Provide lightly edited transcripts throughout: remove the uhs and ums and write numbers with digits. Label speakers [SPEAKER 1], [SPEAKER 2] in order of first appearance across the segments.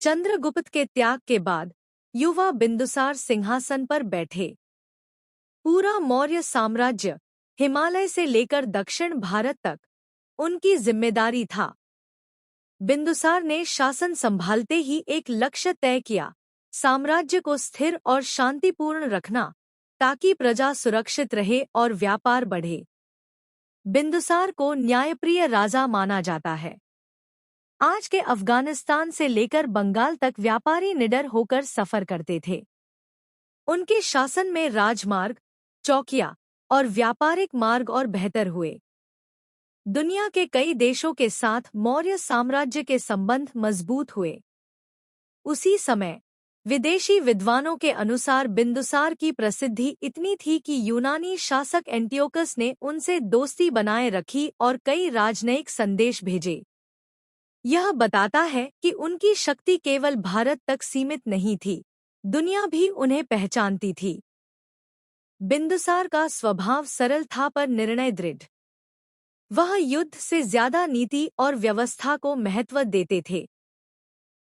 [SPEAKER 1] चंद्रगुप्त के त्याग के बाद युवा बिंदुसार सिंहासन पर बैठे। पूरा मौर्य साम्राज्य हिमालय से लेकर दक्षिण भारत तक उनकी जिम्मेदारी था। बिंदुसार ने शासन संभालते ही एक लक्ष्य तय किया, साम्राज्य को स्थिर और शांतिपूर्ण रखना ताकि प्रजा सुरक्षित रहे और व्यापार बढ़े। बिंदुसार को न्यायप्रिय राजा माना जाता है। आज के अफगानिस्तान से लेकर बंगाल तक व्यापारी निडर होकर सफर करते थे। उनके शासन में राजमार्ग, चौकियां और व्यापारिक मार्ग और बेहतर हुए। दुनिया के कई देशों के साथ मौर्य साम्राज्य के संबंध मजबूत हुए। उसी समय विदेशी विद्वानों के अनुसार बिंदुसार की प्रसिद्धि इतनी थी कि यूनानी शासक एंटियोकस ने उनसे दोस्ती बनाए रखी और कई राजनयिक संदेश भेजे। यह बताता है कि उनकी शक्ति केवल भारत तक सीमित नहीं थी, दुनिया भी उन्हें पहचानती थी। बिंदुसार का स्वभाव सरल था पर निर्णय दृढ़। वह युद्ध से ज्यादा नीति और व्यवस्था को महत्व देते थे।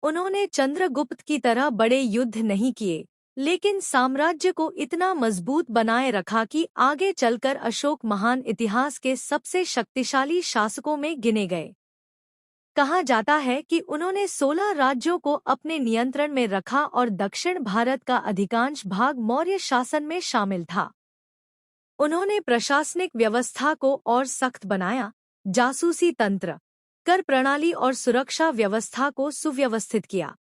[SPEAKER 1] उन्होंने चंद्रगुप्त की तरह बड़े युद्ध नहीं किए, लेकिन साम्राज्य को इतना मजबूत बनाए रखा कि आगे चलकर अशोक महान इतिहास के सबसे शक्तिशाली शासकों में गिने गए। कहा जाता है कि उन्होंने 16 राज्यों को अपने नियंत्रण में रखा और दक्षिण भारत का अधिकांश भाग मौर्य शासन में शामिल था। उन्होंने प्रशासनिक व्यवस्था को और सख्त बनाया, जासूसी तंत्र, कर प्रणाली और सुरक्षा व्यवस्था को सुव्यवस्थित किया।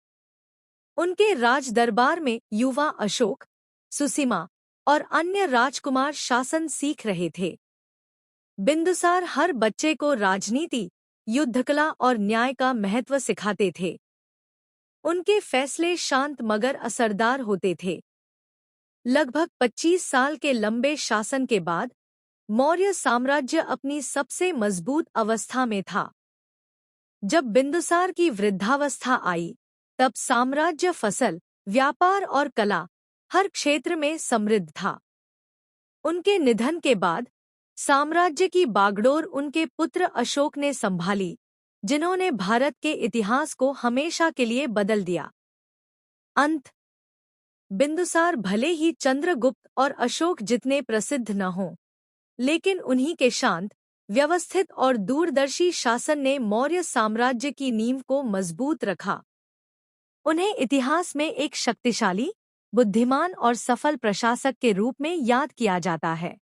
[SPEAKER 1] उनके राज दरबार में युवा अशोक, सुसीमा और अन्य राजकुमार शासन सीख रहे थे। बिंदुसार हर बच्चे को राजनीति, युद्धकला और न्याय का महत्व सिखाते थे। उनके फैसले शांत मगर असरदार होते थे। लगभग 25 साल के लंबे शासन के बाद मौर्य साम्राज्य अपनी सबसे मजबूत अवस्था में था। जब बिंदुसार की वृद्धावस्था आई, तब साम्राज्य फसल, व्यापार और कला हर क्षेत्र में समृद्ध था। उनके निधन के बाद साम्राज्य की बागडोर उनके पुत्र अशोक ने संभाली, जिन्होंने भारत के इतिहास को हमेशा के लिए बदल दिया। अंत। बिंदुसार भले ही चंद्रगुप्त और अशोक जितने प्रसिद्ध न हों, लेकिन उन्हीं के शांत, व्यवस्थित और दूरदर्शी शासन ने मौर्य साम्राज्य की नींव को मजबूत रखा। उन्हें इतिहास में एक शक्तिशाली, बुद्धिमान और सफल प्रशासक के रूप में याद किया जाता है।